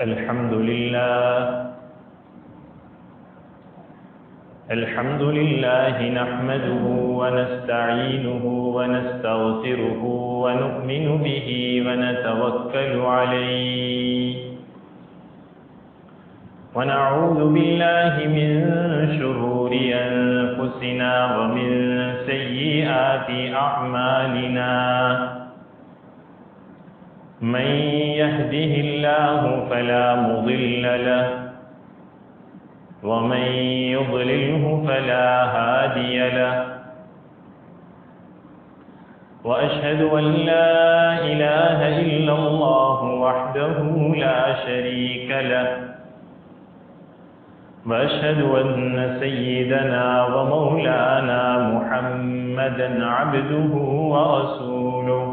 الحمد لله نحمده ونستعينه ونستغفره ونؤمن به ونتوكل عليه ونعوذ بالله من شرور أنفسنا ومن سيئات أعمالنا من يهده الله فلا مضل له ومن يضلله فلا هادي له وأشهد أن لا إله إلا الله وحده لا شريك له وأشهد أن سيدنا ومولانا محمدا عبده ورسوله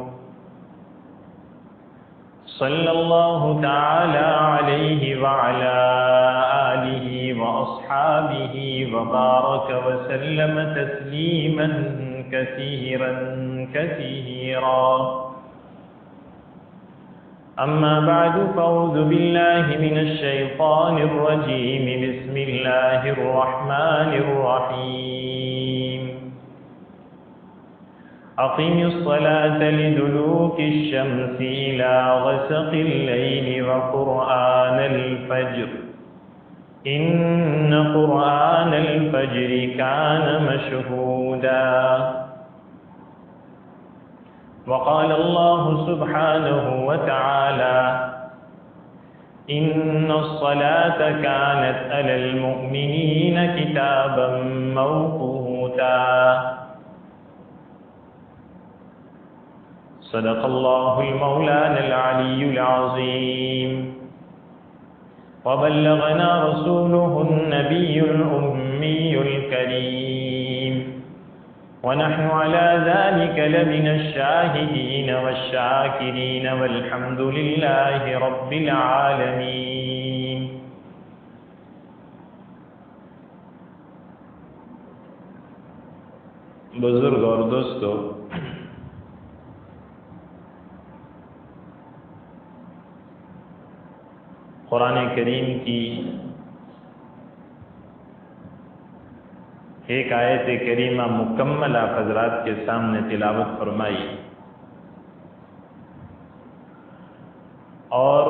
صلى الله تعالى عليه وعلى آله وأصحابه وبارك وسلم تسليما كثيرا كثيرا أما بعد فأعوذ بالله من الشيطان الرجيم بسم الله الرحمن الرحيم أقم الصلاة لدلوك الشمس إلى غسق الليل وقرآن الفجر إن قرآن الفجر كان مشهودا وقال الله سبحانه وتعالى إن الصلاة كانت على المؤمنين كتابا موقوتا صدق الله المولانا العلي العظيم وبلغنا رسوله النبي الأمي الكريم ونحن على ذلك لمن الشاهدين والشاكرين والحمد لله رب العالمين. بزرگ اور دوستو، قرآن کریم کی ایک آیت کریمہ مکمل آپ حضرات کے سامنے تلاوت فرمائی اور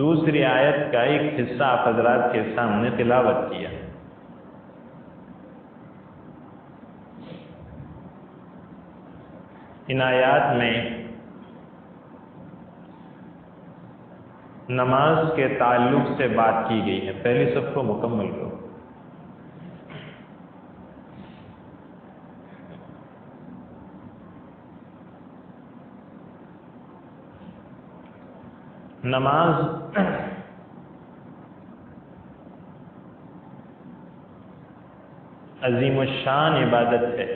دوسری آیت کا ایک حصہ آپ حضرات کے سامنے تلاوت کیا. ان آیات میں نماز کے تعلق سے بات کی گئی ہے. پہلی صف کو مکمل کرو. نماز عظیم الشان عبادت ہے.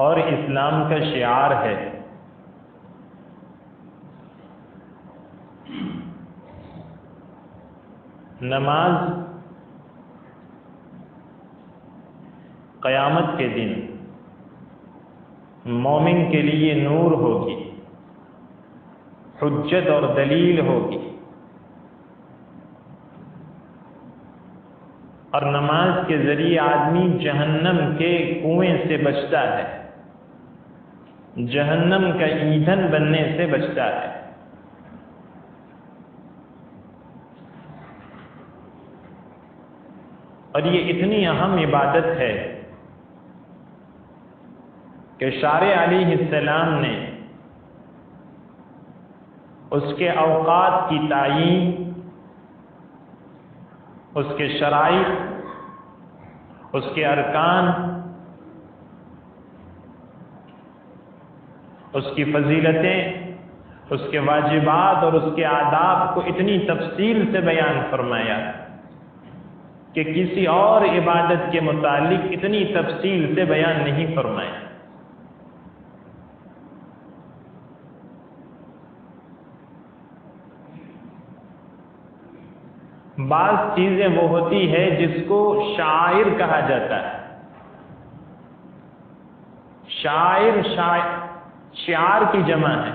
اور اسلام کا شعار ہے. نماز قیامت کے دن مومن کے لیے نور ہوگی، حجت اور دلیل ہوگی. اور نماز کے ذریعے آدمی جہنم کے کنویں سے بچتا ہے، جہنم کا ایندھن بننے سے بچتا ہے. اور یہ اتنی اہم عبادت ہے کہ شارع علیہ السلام نے اس کے اوقات کی تعیین، اس کے شرائط، اس کے ارکان، اس کی فضیلتیں، اس کے واجبات اور اس کے آداب کو اتنی تفصیل سے بیان فرمایا کہ کسی اور عبادت کے متعلق اتنی تفصیل سے بیان نہیں فرمایا. بعض چیزیں وہ ہوتی ہے جس کو شاعر کہا جاتا ہے. شاعر شعار کی جمع ہے،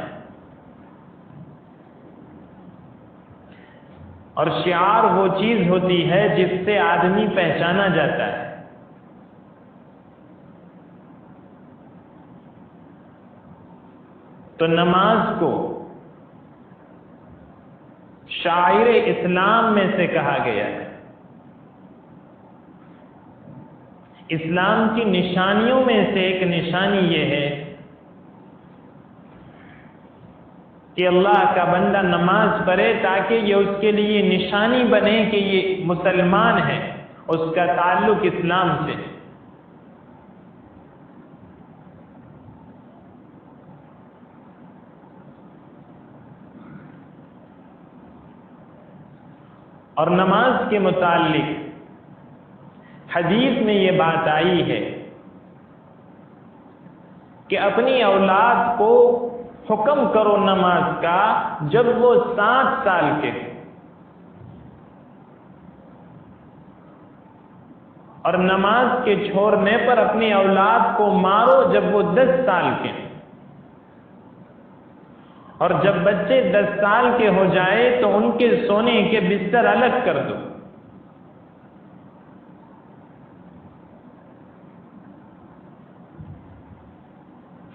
اور شعار وہ چیز ہوتی ہے جس سے آدمی پہچانا جاتا ہے۔ تو نماز کو شاعر اسلام میں سے کہا گیا ہے۔ اسلام کی نشانیوں میں سے ایک نشانی یہ ہے کہ اللہ کا بندہ نماز پڑھے تاکہ یہ اس کے لیے نشانی بنے کہ یہ مسلمان ہے، اس کا تعلق اسلام سے۔ اور نماز کے متعلق حدیث میں یہ بات آئی ہے کہ اپنی اولاد کو حکم کرو نماز کا جب وہ 7 سال کے، اور نماز کے چھوڑنے پر اپنی اولاد کو مارو جب وہ 10 سال کے، اور جب بچے 10 سال کے ہو جائے تو ان کے سونے کے بستر الگ کر دو۔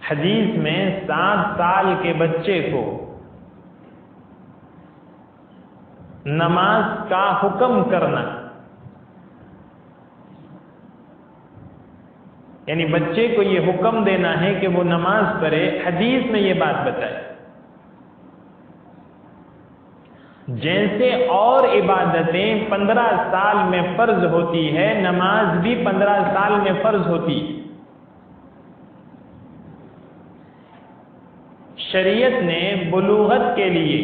حدیث میں 7 سال کے بچے کو نماز کا حکم کرنا، یعنی بچے کو یہ حکم دینا ہے کہ وہ نماز پڑھے، حدیث میں یہ بات بتائی۔ جیسے اور عبادتیں 15 سال میں فرض ہوتی ہے، نماز بھی 15 سال میں فرض ہوتی ہے۔ شریعت نے بلوغت کے لیے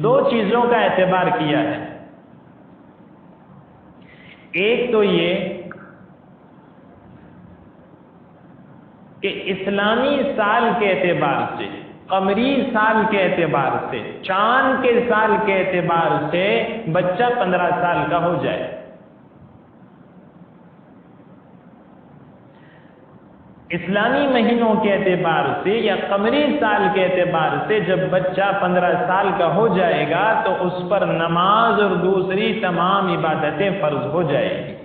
2 چیزوں کا اعتبار کیا ہے۔ ایک تو یہ کہ اسلامی سال کے اعتبار سے، قمری سال کے اعتبار سے، چاند کے سال کے اعتبار سے بچہ 15 سال کا ہو جائے۔ اسلامی مہینوں کے اعتبار سے یا قمری سال کے اعتبار سے جب بچہ 15 سال کا ہو جائے گا تو اس پر نماز اور دوسری تمام عبادتیں فرض ہو جائیں گی۔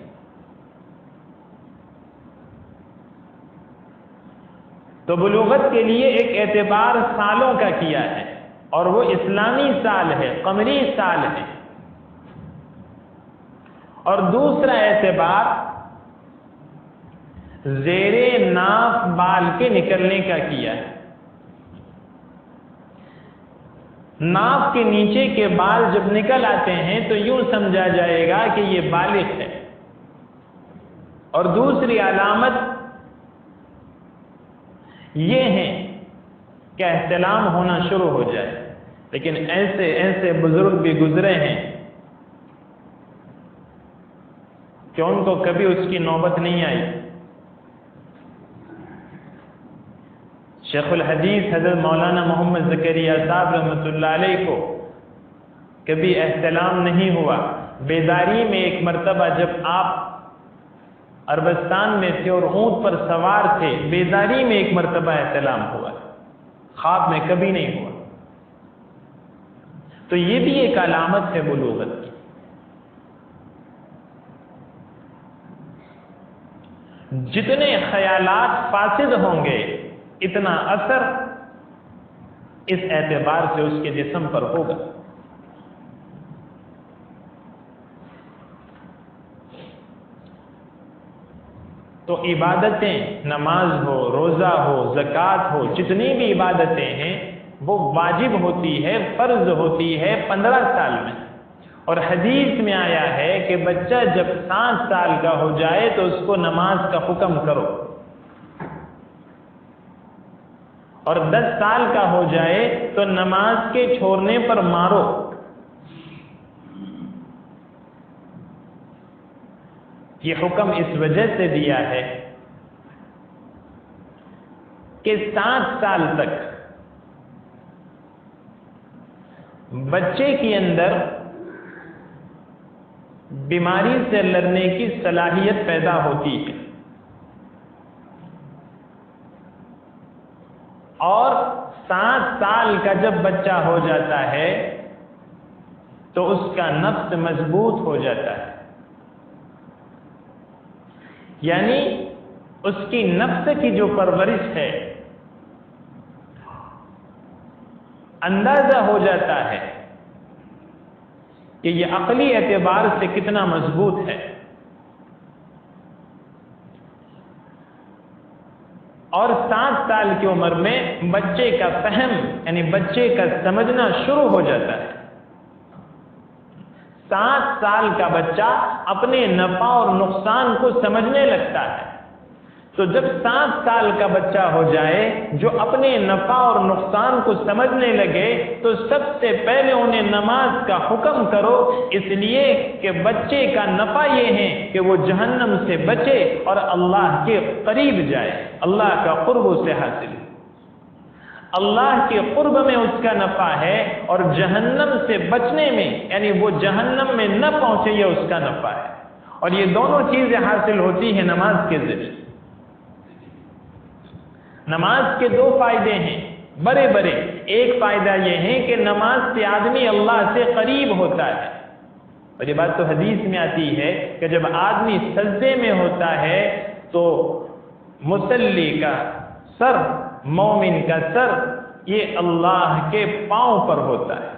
تو بلوغت کے لیے ایک اعتبار سالوں کا کیا ہے، اور وہ اسلامی سال ہے، قمری سال ہے۔ اور دوسرا اعتبار زیر ناف بال کے نکلنے کا کیا ہے۔ ناف کے نیچے کے بال جب نکل آتے ہیں تو یوں سمجھا جائے گا کہ یہ بالغ ہے۔ اور دوسری علامت یہ ہے کہ احتلام ہونا شروع ہو جائے، لیکن ایسے بزرگ بھی گزرے ہیں کہ ان کو کبھی اس کی نوبت نہیں آئی۔ شیخ الحدیث حضرت مولانا محمد زکریا صاحب رحمۃ اللہ علیہ کو کبھی احتلام نہیں ہوا۔ بیداری میں ایک مرتبہ جب آپ عربستان میں تھے اور اونٹ پر سوار تھے، بیداری میں ایک مرتبہ احتلام ہوا، خواب میں کبھی نہیں ہوا۔ تو یہ بھی ایک علامت ہے بلوغت کی۔ جتنے خیالات فاسد ہوں گے اتنا اثر اس اعتبار سے اس کے جسم پر ہوگا۔ تو عبادتیں، نماز ہو، روزہ ہو، زکوٰۃ ہو، جتنی بھی عبادتیں ہیں وہ واجب ہوتی ہے، فرض ہوتی ہے 15 سال میں۔ اور حدیث میں آیا ہے کہ بچہ جب 7 سال کا ہو جائے تو اس کو نماز کا حکم کرو، اور 10 سال کا ہو جائے تو نماز کے چھوڑنے پر مارو۔ یہ حکم اس وجہ سے دیا ہے کہ 7 سال تک بچے کے اندر بیماری سے لڑنے کی صلاحیت پیدا ہوتی ہے۔ اور 7 سال کا جب بچہ ہو جاتا ہے تو اس کا نفس مضبوط ہو جاتا ہے، یعنی اس کی نفس کی جو پرورش ہے اندازہ ہو جاتا ہے کہ یہ عقلی اعتبار سے کتنا مضبوط ہے، اور 7 سال کی عمر میں بچے کا فہم یعنی بچے کا سمجھنا شروع ہو جاتا ہے۔ 7 سال کا بچہ اپنے نفع اور نقصان کو سمجھنے لگتا ہے، تو جب 7 سال کا بچہ ہو جائے جو اپنے نفع اور نقصان کو سمجھنے لگے تو سب سے پہلے انہیں نماز کا حکم کرو، اس لیے کہ بچے کا نفع یہ ہے کہ وہ جہنم سے بچے اور اللہ کے قریب جائے، اللہ کا قرب اسے حاصل، اللہ کے قرب میں اس کا نفع ہے، اور جہنم سے بچنے میں یعنی وہ جہنم میں نہ پہنچے یہ اس کا نفع ہے، اور یہ دونوں چیزیں حاصل ہوتی ہیں نماز کے ذریعے۔ نماز کے 2 فائدے ہیں بڑے بڑے۔ ایک فائدہ یہ ہے کہ نماز سے آدمی اللہ سے قریب ہوتا ہے، اور یہ بات تو حدیث میں آتی ہے کہ جب آدمی سجدے میں ہوتا ہے تو مصلی کا سر، مومن کا سر یہ اللہ کے پاؤں پر ہوتا ہے،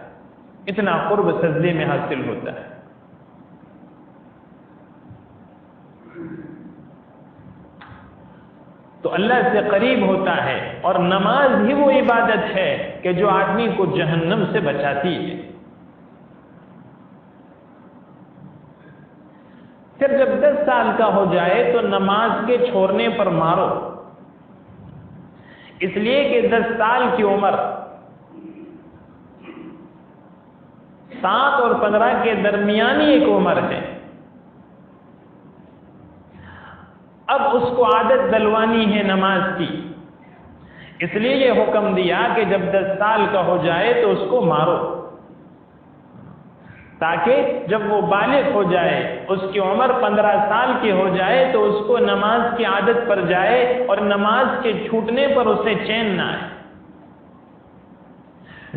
اتنا قرب سجدے میں حاصل ہوتا ہے۔ تو اللہ سے قریب ہوتا ہے، اور نماز ہی وہ عبادت ہے کہ جو آدمی کو جہنم سے بچاتی ہے۔ پھر جب 10 سال کا ہو جائے تو نماز کے چھوڑنے پر مارو، اس لیے کہ 10 سال کی عمر 7 اور 15 کے درمیانی ایک عمر ہے۔ اب اس کو عادت دلوانی ہے نماز کی، اس لیے یہ حکم دیا کہ جب 10 سال کا ہو جائے تو اس کو مارو، تاکہ جب وہ بالغ ہو جائے، اس کی عمر 15 سال کی ہو جائے تو اس کو نماز کی عادت پڑ جائے، اور نماز کے چھوٹنے پر اسے چین نہ آئے۔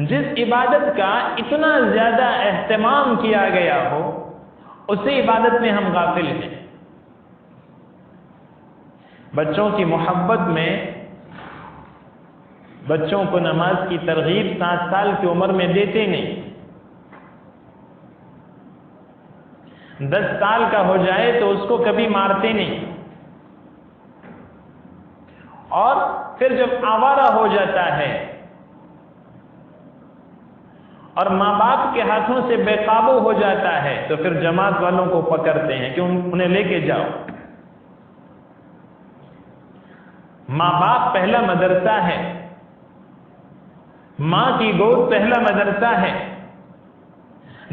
جس عبادت کا اتنا زیادہ اہتمام کیا گیا ہو اسی عبادت میں ہم غافل ہیں۔ بچوں کی محبت میں بچوں کو نماز کی ترغیب 7 سال کی عمر میں دیتے نہیں، 10 سال کا ہو جائے تو اس کو کبھی مارتے نہیں، اور پھر جب آوارہ ہو جاتا ہے اور ماں باپ کے ہاتھوں سے بے قابو ہو جاتا ہے تو پھر جماعت والوں کو پکڑتے ہیں کہ انہیں لے کے جاؤ۔ ماں باپ پہلا مدرسہ ہے، ماں کی گود پہلا مدرسہ ہے۔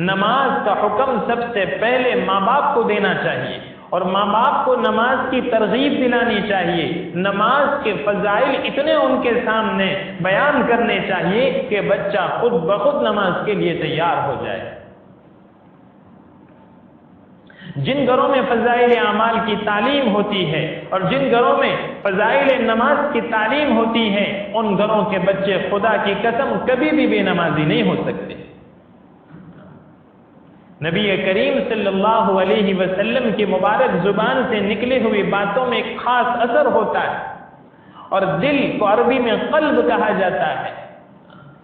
نماز کا حکم سب سے پہلے ماں باپ کو دینا چاہیے، اور ماں باپ کو نماز کی ترغیب دلانی چاہیے، نماز کے فضائل اتنے ان کے سامنے بیان کرنے چاہیے کہ بچہ خود بخود نماز کے لیے تیار ہو جائے۔ جن گھروں میں فضائل اعمال کی تعلیم ہوتی ہے اور جن گھروں میں فضائل نماز کی تعلیم ہوتی ہے، ان گھروں کے بچے خدا کی قسم کبھی بھی بے نمازی نہیں ہو سکتے۔ نبی کریم صلی اللہ علیہ وسلم کی مبارک زبان سے نکلی ہوئی باتوں میں ایک خاص اثر ہوتا ہے، اور دل کو عربی میں قلب کہا جاتا ہے،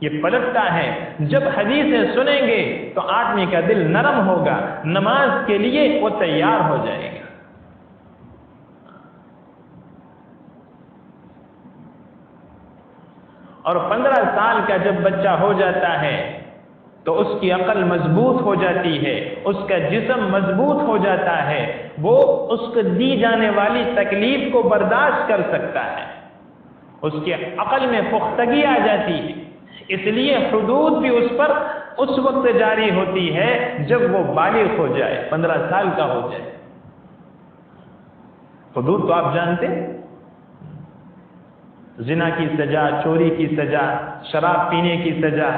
یہ پلٹتا ہے۔ جب حدیثیں سنیں گے تو آدمی کا دل نرم ہوگا، نماز کے لیے وہ تیار ہو جائے گا۔ اور 15 سال کا جب بچہ ہو جاتا ہے تو اس کی عقل مضبوط ہو جاتی ہے، اس کا جسم مضبوط ہو جاتا ہے، وہ اس کو دی جانے والی تکلیف کو برداشت کر سکتا ہے، اس کی عقل میں پختگی آ جاتی ہے۔ اس لیے حدود بھی اس پر اس وقت جاری ہوتی ہے جب وہ بالغ ہو جائے، 15 سال کا ہو جائے۔ حدود تو آپ جانتے ہیں، زنا کی سزا، چوری کی سزا، شراب پینے کی سزا،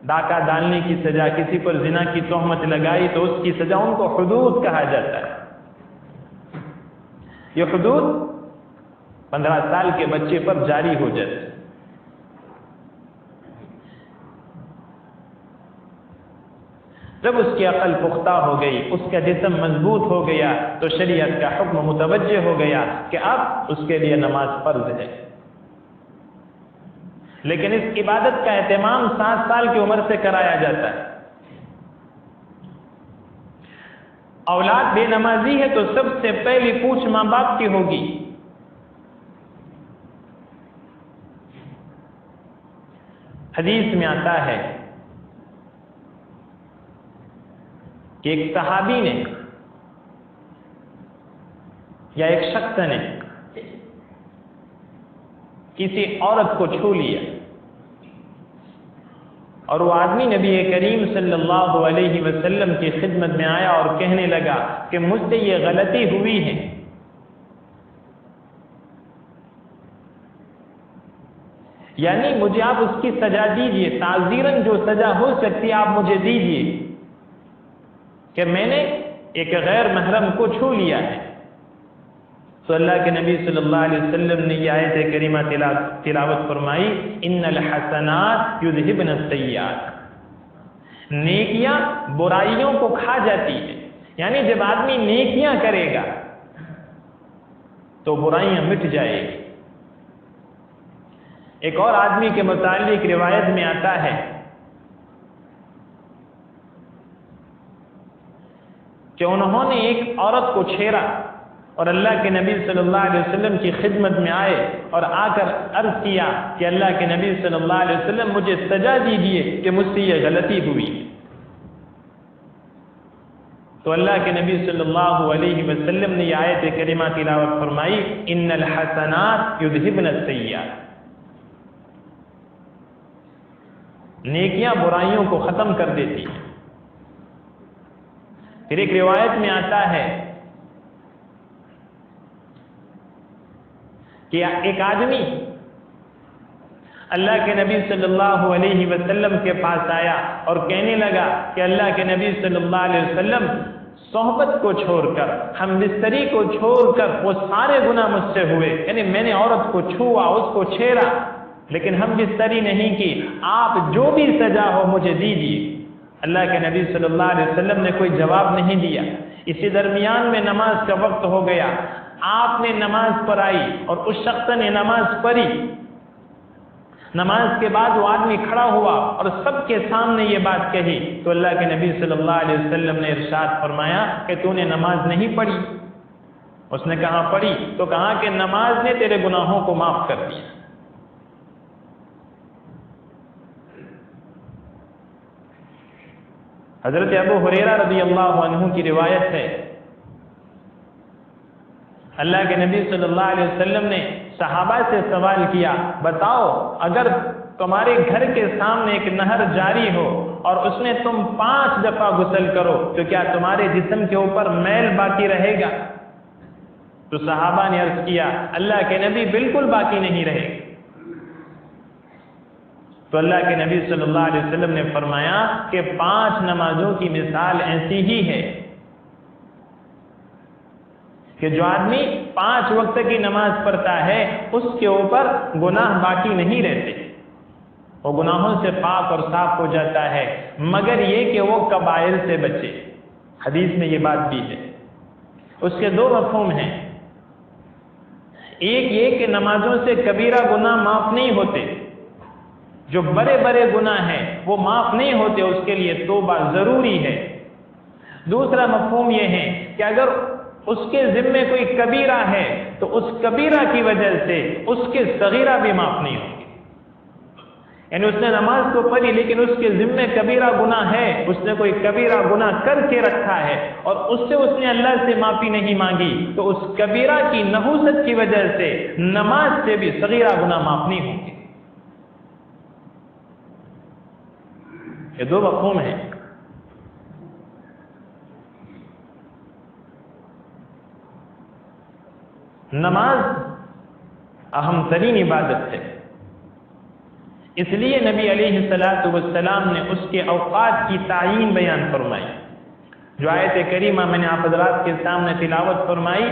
ڈاکہ ڈالنے کی سزا، کسی پر زنا کی تہمت لگائی تو اس کی سزا، ان کو حدود کہا جاتا ہے۔ یہ حدود 15 سال کے بچے پر جاری ہو جاتی ہے۔ جب اس کی عقل پختہ ہو گئی، اس کا جسم مضبوط ہو گیا، تو شریعت کا حکم متوجہ ہو گیا کہ اب اس کے لیے نماز فرض ہے۔ لیکن اس عبادت کا اہتمام 7 سال کی عمر سے کرایا جاتا ہے۔ اولاد بے نمازی ہے تو سب سے پہلی پوچھ ماں باپ کی ہوگی۔ حدیث میں آتا ہے کہ ایک صحابی نے یا ایک شخص نے کسی عورت کو چھو لیا، اور وہ آدمی نبی کریم صلی اللہ علیہ وسلم کی خدمت میں آیا اور کہنے لگا کہ مجھ سے یہ غلطی ہوئی ہے، یعنی مجھے آپ اس کی سزا دیجئے، تعزیراً جو سزا ہو سکتی آپ مجھے دیجئے کہ میں نے ایک غیر محرم کو چھو لیا ہے۔ تو اللہ کے نبی صلی اللہ علیہ وسلم نے یہ آیت کریمہ تلاوت فرمائی، ان الحسنات یذہبن السیئات، نیکیاں برائیوں کو کھا جاتی ہیں، یعنی جب آدمی نیکیاں کرے گا تو برائیاں مٹ جائے گی۔ ایک اور آدمی کے متعلق روایت میں آتا ہے کہ انہوں نے ایک عورت کو چھیڑا اور اللہ کے نبی صلی اللہ علیہ وسلم کی خدمت میں آئے اور آ کر عرض کیا کہ اللہ کے نبی صلی اللہ علیہ وسلم مجھے سزا دیجیے کہ مجھ سے یہ غلطی ہوئی۔ تو اللہ کے نبی صلی اللہ علیہ وسلم نے یہ آیت کریمہ تلاوت فرمائی، ان الحسنات یذہبن السیئات، نیکیاں برائیوں کو ختم کر دیتی ہیں۔ پھر ایک روایت میں آتا ہے کہ ایک آدمی اللہ کے نبی صلی اللہ علیہ وسلم کے پاس آیا اور کہنے لگا کہ اللہ کے نبی صلی اللہ علیہ وسلم، صحبت کو چھوڑ کر، ہم بستری کو چھوڑ کر وہ سارے گناہ مجھ سے ہوئے، یعنی میں نے عورت کو چھوا، اس کو چھیڑا، لیکن ہم بستری نہیں کی، آپ جو بھی سزا ہو مجھے دیجیے۔ اللہ کے نبی صلی اللہ علیہ وسلم نے کوئی جواب نہیں دیا۔ اسی درمیان میں نماز کا وقت ہو گیا، آپ نے نماز پڑھائی اور اس شخص نے نماز پڑھی۔ نماز کے بعد وہ آدمی کھڑا ہوا اور سب کے سامنے یہ بات کہی، تو اللہ کے نبی صلی اللہ علیہ وسلم نے ارشاد فرمایا کہ تو نے نماز نہیں پڑھی؟ اس نے کہا پڑھی، تو کہا کہ نماز نے تیرے گناہوں کو معاف کر دیا۔ حضرت ابو ہریرہ رضی اللہ عنہ کی روایت ہے، اللہ کے نبی صلی اللہ علیہ وسلم نے صحابہ سے سوال کیا، بتاؤ اگر تمہارے گھر کے سامنے ایک نہر جاری ہو اور اس میں تم 5 دفعہ غسل کرو تو کیا تمہارے جسم کے اوپر میل باقی رہے گا؟ تو صحابہ نے عرض کیا، اللہ کے نبی بالکل باقی نہیں رہے گا۔ تو اللہ کے نبی صلی اللہ علیہ وسلم نے فرمایا کہ 5 نمازوں کی مثال ایسی ہی ہے کہ جو آدمی 5 وقت کی نماز پڑھتا ہے اس کے اوپر گناہ باقی نہیں رہتے، وہ گناہوں سے پاک اور صاف ہو جاتا ہے، مگر یہ کہ وہ کبائر سے بچے۔ حدیث میں یہ بات بھی ہے۔ اس کے 2 مفہوم ہیں، ایک یہ کہ نمازوں سے کبیرہ گناہ معاف نہیں ہوتے، جو بڑے بڑے گناہ ہیں وہ معاف نہیں ہوتے، اس کے لیے توبہ ضروری ہے۔ دوسرا مفہوم یہ ہے کہ اگر اس کے ذمے کوئی کبیرہ ہے تو اس کبیرہ کی وجہ سے اس کے صغیرہ بھی معاف نہیں ہوں گے، یعنی اس نے نماز تو پڑھی لیکن اس کے ذمے کبیرہ گناہ ہے، اس نے کوئی کبیرہ گناہ کر کے رکھا ہے اور اس نے اللہ سے معافی نہیں مانگی، تو اس کبیرہ کی نحوست کی وجہ سے نماز سے بھی صغیرہ گناہ معاف نہیں ہوں گے۔ یہ 2 مفہوم ہیں۔ نماز اہم ترین عبادت ہے، اس لیے نبی علیہ السلام نے اس کے اوقات کی تعیین بیان فرمائی۔ جو آیت کریمہ میں نے آپ حضرات کے سامنے تلاوت فرمائی،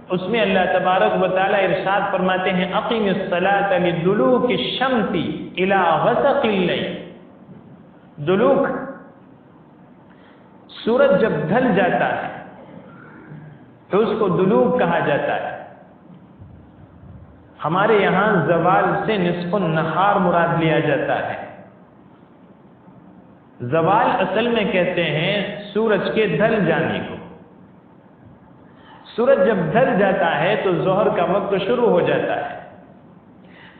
اس میں اللہ تبارک و تعالی ارشاد فرماتے ہیں، اقیم الصلاۃ لدلوک الشمس الی غسق اللیل۔ دلوک سورج جب ڈھل جاتا ہے تو اس کو دلوغ کہا جاتا ہے. ہمارے یہاں زوال سے نصف النہار مراد لیا جاتا ہے. زوال اصل میں کہتے ہیں سورج کے ڈھل جانے کو. سورج جب ڈھل جاتا ہے تو ظہر کا وقت شروع ہو جاتا ہے.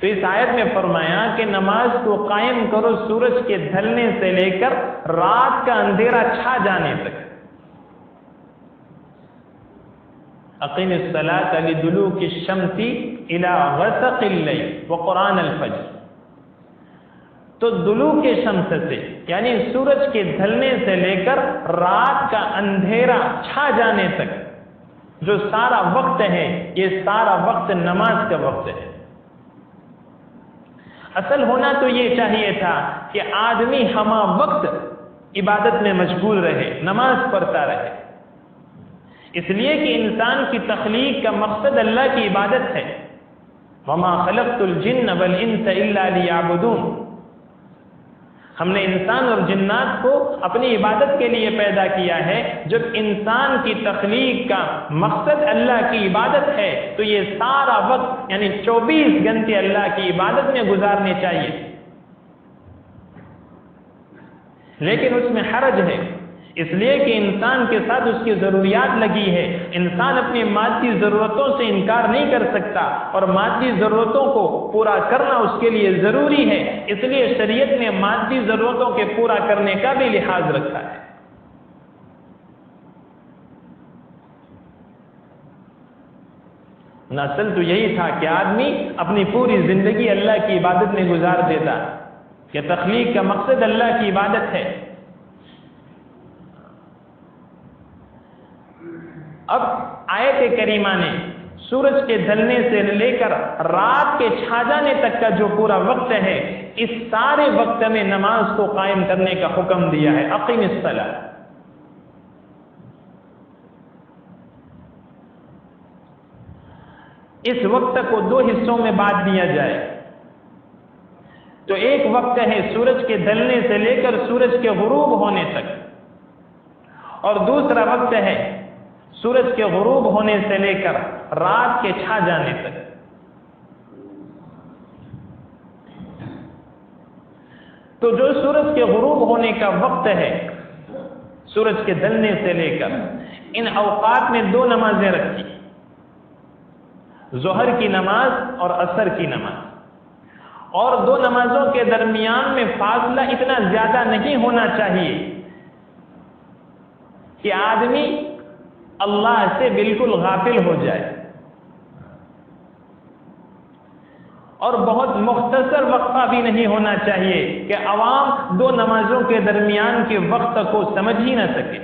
تو اس آیت میں فرمایا کہ نماز کو قائم کرو سورج کے ڈھلنے سے لے کر رات کا اندھیرا چھا جانے تک. اقیم الصلاۃ لدلوک الشمس الی غسق اللیل وقرآن الفجر. تو دلوک شمس سے یعنی سورج کے ڈھلنے سے لے کر رات کا اندھیرا چھا جانے تک جو سارا وقت ہے یہ سارا وقت نماز کا وقت ہے. اصل ہونا تو یہ چاہیے تھا کہ آدمی ہمہ وقت عبادت میں مشغول رہے، نماز پڑھتا رہے. اس لیے کہ انسان کی تخلیق کا مقصد اللہ کی عبادت ہے. وما خلقت الجن والانس الا لیعبدون. ہم نے انسان اور جنات کو اپنی عبادت کے لیے پیدا کیا ہے. جب انسان کی تخلیق کا مقصد اللہ کی عبادت ہے تو یہ سارا وقت یعنی 24 گھنٹے اللہ کی عبادت میں گزارنے چاہیے. لیکن اس میں حرج ہے، اس لیے کہ انسان کے ساتھ اس کی ضروریات لگی ہے. انسان اپنی مادی ضرورتوں سے انکار نہیں کر سکتا اور مادی ضرورتوں کو پورا کرنا اس کے لیے ضروری ہے. اس لیے شریعت نے مادی ضرورتوں کے پورا کرنے کا بھی لحاظ رکھا ہے. اصل تو یہی تھا کہ آدمی اپنی پوری زندگی اللہ کی عبادت میں گزار دیتا کہ تخلیق کا مقصد اللہ کی عبادت ہے. اب آیت کریمہ نے سورج کے ڈھلنے سے لے کر رات کے چھا جانے تک کا جو پورا وقت ہے اس سارے وقت میں نماز کو قائم کرنے کا حکم دیا ہے. اقیم الصلاۃ. اس وقت کو دو حصوں میں بانٹ دیا جائے تو ایک وقت ہے سورج کے ڈھلنے سے لے کر سورج کے غروب ہونے تک اور دوسرا وقت ہے سورج کے غروب ہونے سے لے کر رات کے چھا جانے تک. تو جو سورج کے غروب ہونے کا وقت ہے سورج کے ڈھلنے سے لے کر ان اوقات میں دو نمازیں رکھی، ظہر کی نماز اور عصر کی نماز. اور دو نمازوں کے درمیان میں فاصلہ اتنا زیادہ نہیں ہونا چاہیے کہ آدمی اللہ سے بالکل غافل ہو جائے اور بہت مختصر وقفہ بھی نہیں ہونا چاہیے کہ عوام دو نمازوں کے درمیان کے وقت کو سمجھ ہی نہ سکے.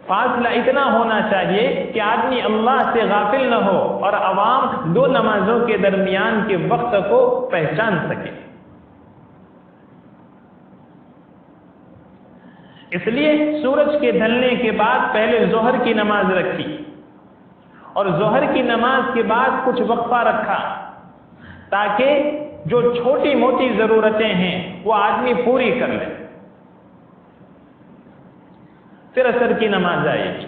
فاصلہ اتنا ہونا چاہیے کہ آدمی اللہ سے غافل نہ ہو اور عوام دو نمازوں کے درمیان کے وقت کو پہچان سکے. اس لیے سورج کے ڈھلنے کے بعد پہلے ظہر کی نماز رکھی اور ظہر کی نماز کے بعد کچھ وقفہ رکھا تاکہ جو چھوٹی موٹی ضرورتیں ہیں وہ آدمی پوری کر لے. پھر عصر کی نماز آئے گی.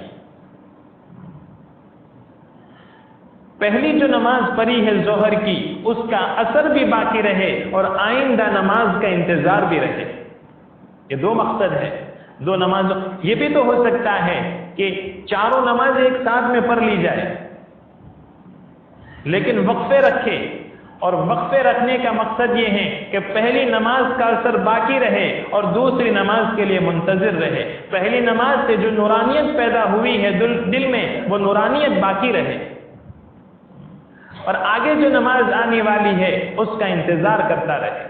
پہلی جو نماز پڑھی ہے ظہر کی اس کا اثر بھی باقی رہے اور آئندہ نماز کا انتظار بھی رہے. یہ دو مقصد ہے. دو نمازوں یہ بھی تو ہو سکتا ہے کہ چاروں نماز ایک ساتھ میں پڑھ لی جائے لیکن وقفے رکھے اور وقفے رکھنے کا مقصد یہ ہے کہ پہلی نماز کا اثر باقی رہے اور دوسری نماز کے لیے منتظر رہے. پہلی نماز سے جو نورانیت پیدا ہوئی ہے دل میں وہ نورانیت باقی رہے اور آگے جو نماز آنے والی ہے اس کا انتظار کرتا رہے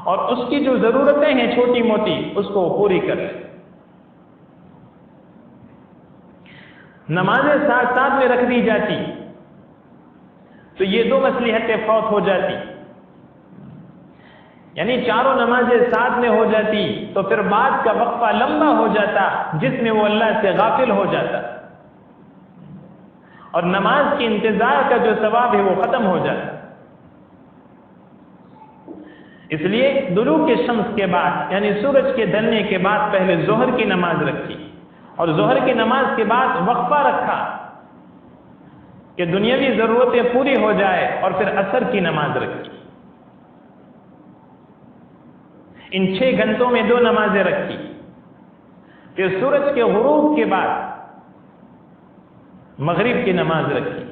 اور اس کی جو ضرورتیں ہیں چھوٹی موٹی اس کو پوری کر لے. نمازیں ساتھ ساتھ میں رکھ دی جاتی تو یہ دو مصلحتیں فوت ہو جاتی. یعنی چاروں نمازیں ساتھ میں ہو جاتی تو پھر بعد کا وقفہ لمبا ہو جاتا جس میں وہ اللہ سے غافل ہو جاتا اور نماز کے انتظار کا جو ثواب ہے وہ ختم ہو جاتا. اس لیے طلوع شمس کے بعد یعنی سورج کے ڈھلنے کے بعد پہلے ظہر کی نماز رکھی اور ظہر کی نماز کے بعد وقفہ رکھا کہ دنیاوی ضرورتیں پوری ہو جائے اور پھر عصر کی نماز رکھی. ان 6 گھنٹوں میں 2 نمازیں رکھی. پھر سورج کے غروب کے بعد مغرب کی نماز رکھی.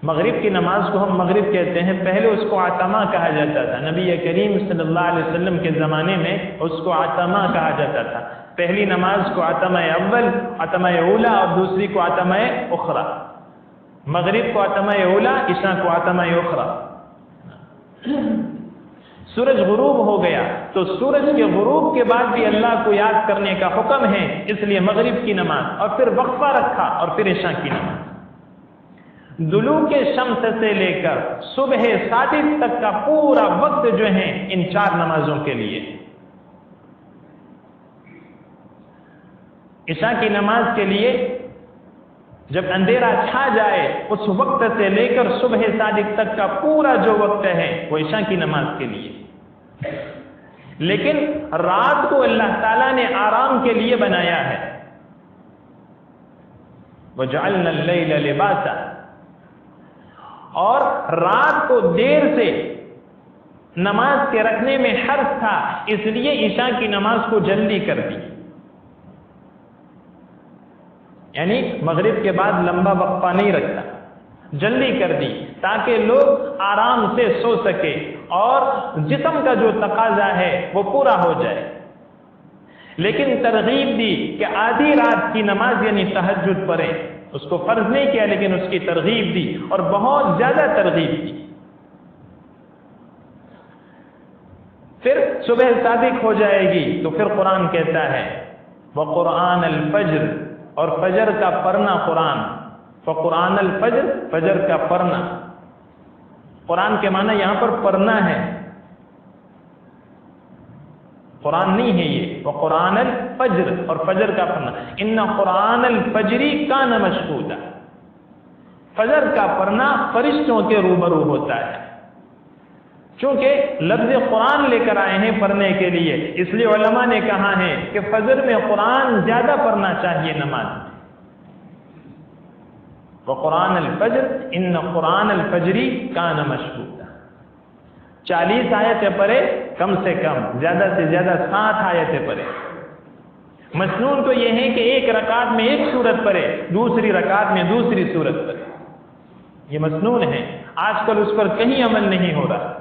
مغرب کی نماز کو ہم مغرب کہتے ہیں، پہلے اس کو عتمہ کہا جاتا تھا. نبی کریم صلی اللہ علیہ وسلم کے زمانے میں اس کو عتمہ کہا جاتا تھا. پہلی نماز کو عتمہ اول، عتمہ اولا اور دوسری کو عتمہ اخرى. مغرب کو عتمہ اولا، عشاء کو عتمہ اخرى. سورج غروب ہو گیا تو سورج کے غروب کے بعد بھی اللہ کو یاد کرنے کا حکم ہے، اس لیے مغرب کی نماز اور پھر وقفہ رکھا اور پھر عشاء کی نماز. طلوع شمس سے لے کر صبح صادق تک کا پورا وقت جو ہے ان 4 نمازوں کے لیے. عشاء کی نماز کے لیے جب اندھیرا چھا جائے اس وقت سے لے کر صبح صادق تک کا پورا جو وقت ہے وہ عشاء کی نماز کے لیے. لیکن رات کو اللہ تعالیٰ نے آرام کے لیے بنایا ہے. وَجَعَلْنَا اللَّيْلَ لِبَاسًا، اور رات کو دیر سے نماز کے رکھنے میں حرج تھا، اس لیے عشاء کی نماز کو جلدی کر دی. یعنی مغرب کے بعد لمبا وقفہ نہیں رکھتا، جلدی کر دی تاکہ لوگ آرام سے سو سکے اور جسم کا جو تقاضا ہے وہ پورا ہو جائے. لیکن ترغیب دی کہ آدھی رات کی نماز یعنی تہجد پڑھیں. اس کو فرض نہیں کیا لیکن اس کی ترغیب دی اور بہت زیادہ ترغیب دی. پھر صبح صادق ہو جائے گی تو پھر قرآن کہتا ہے وَقُرْآنَ الْفَجْرِ، اور فجر کا پڑھنا قرآن. فَقُرْآنَ الْفَجْرِ، فجر کا پڑھنا. قرآن کے معنی یہاں پر پڑھنا ہے، قرآن نہیں ہے یہ. وَقُرْآنَ الْفَجْرِ، اور فجر کا پڑھنا. إِنَّ قُرْآنَ الْفَجْرِ كَانَ مَشْهُودًا، فجر کا پڑھنا فرشتوں کے روبرو ہوتا ہے. چونکہ لفظ قرآن لے کر آئے ہیں پڑھنے کے لیے، اس لیے علماء نے کہا ہے کہ فجر میں قرآن زیادہ پڑھنا چاہیے نماز. وَقُرْآنَ الْفَجْرِ إِنَّ قُرْآنَ الْفَجْرِ كَانَ مَشْهُودًا. 40 آیتیں پڑھے کم سے کم، زیادہ سے زیادہ 7 آیتیں پڑھے. مسنون تو یہ ہے کہ ایک رکعت میں ایک سورت پڑھے، دوسری رکعت میں دوسری سورت پڑھے. یہ مسنون ہے. آج کل اس پر کہیں عمل نہیں ہو رہا،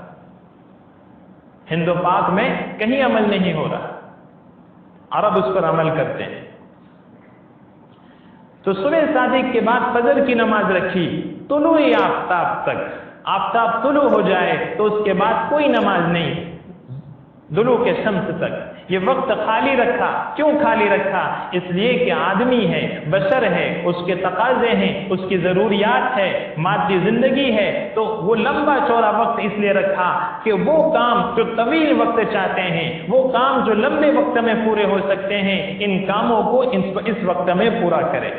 ہند و پاک میں کہیں عمل نہیں ہو رہا. عرب اس پر عمل کرتے ہیں. تو صبح صادق کے بعد فجر کی نماز رکھی طلوع آفتاب تک. آفتاب طلوع ہو جائے تو اس کے بعد کوئی نماز نہیں، طلوع شمس تک. یہ وقت خالی رکھا. کیوں خالی رکھا؟ اس لیے کہ آدمی ہے، بشر ہے، اس کے تقاضے ہیں، اس کی ضروریات ہے، مادی زندگی ہے. تو وہ لمبا چوڑا وقت اس لیے رکھا کہ وہ کام جو طویل وقت چاہتے ہیں، وہ کام جو لمبے وقت میں پورے ہو سکتے ہیں، ان کاموں کو اس وقت میں پورا کرے.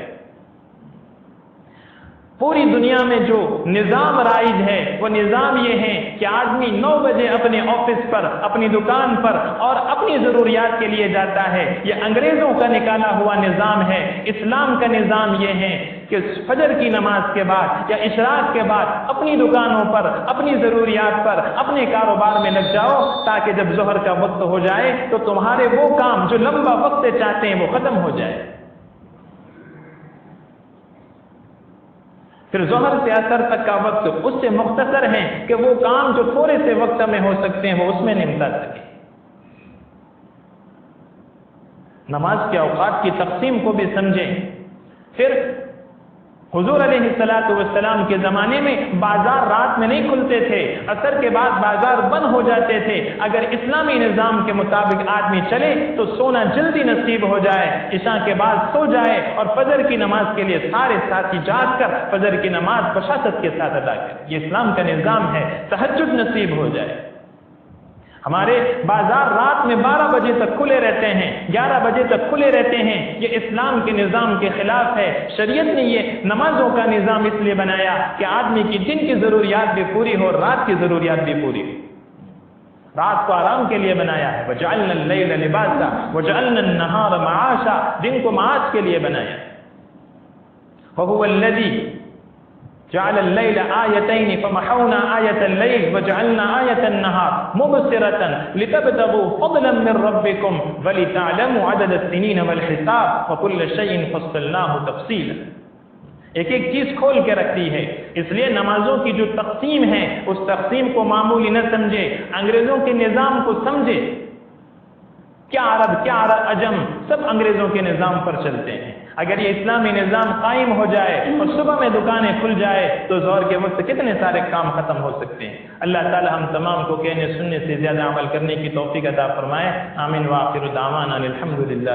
پوری دنیا میں جو نظام رائج ہے وہ نظام یہ ہے کہ آدمی 9 بجے اپنے آفس پر، اپنی دکان پر اور اپنی ضروریات کے لیے جاتا ہے. یہ انگریزوں کا نکالا ہوا نظام ہے. اسلام کا نظام یہ ہے کہ فجر کی نماز کے بعد یا اشراق کے بعد اپنی دکانوں پر، اپنی ضروریات پر، اپنے کاروبار میں لگ جاؤ تاکہ جب ظہر کا وقت ہو جائے تو تمہارے وہ کام جو لمبا وقت سے چاہتے ہیں وہ ختم ہو جائے. پھر ظہر سے عصر تک کا وقت اس سے مختصر ہے کہ وہ کام جو تھوڑے سے وقت میں ہو سکتے ہیں وہ اس میں نمٹا سکے. نماز کے اوقات کی تقسیم کو بھی سمجھیں. پھر حضور علیہ السلام کے زمانے میں بازار رات میں نہیں کھلتے تھے، عصر کے بعد بازار بند ہو جاتے تھے. اگر اسلامی نظام کے مطابق آدمی چلے تو سونا جلدی نصیب ہو جائے، عشاء کے بعد سو جائے اور فجر کی نماز کے لیے سارے ساتھی جاگ کر فجر کی نماز بشاشت کے ساتھ ادا کرے. یہ اسلام کا نظام ہے. تہجد نصیب ہو جائے. ہمارے بازار رات میں 12 بجے تک کھلے رہتے ہیں، 11 بجے تک کھلے رہتے ہیں. یہ اسلام کے نظام کے خلاف ہے. شریعت نے یہ نمازوں کا نظام اس لیے بنایا کہ آدمی کی دن کی ضروریات بھی پوری ہو، رات کی ضروریات بھی پوری ہو. رات کو آرام کے لیے بنایا ہے، وَجَعَلْنَا اللَّيْلَ لِبَاسًا وَجَعَلْنَا النَّهَارَ مَعَاشًا، دن کو معاش کے لیے بنایا ہے۔ وَهُوَ الَّذِي جعل الليل آيتين فمحونا آية الليل وجعلنا آية النهار مبصرة لتبتغوا فضلا من ربكم ولتعلموا عدد السنين والحساب وكل شيء فصلناه تفصيلا۔ ایک ایک چیز کھول کے رکھتی ہے، اس لیے نمازوں کی جو تقسیم ہے اس تقسیم کو معمولی نہ سمجھے، انگریزوں کے نظام کو سمجھے۔ کیا عرب کیا عجم سب انگریزوں کے نظام پر چلتے ہیں۔ اگر یہ اسلامی نظام قائم ہو جائے اور صبح میں دکانیں کھل جائے تو ظہر کے وقت کتنے سارے کام ختم ہو سکتے ہیں۔ اللہ تعالی ہم تمام کو کہنے سننے سے زیادہ عمل کرنے کی توفیق عطا فرمائے۔ آمین۔ وآخر دعوانا الحمد للہ۔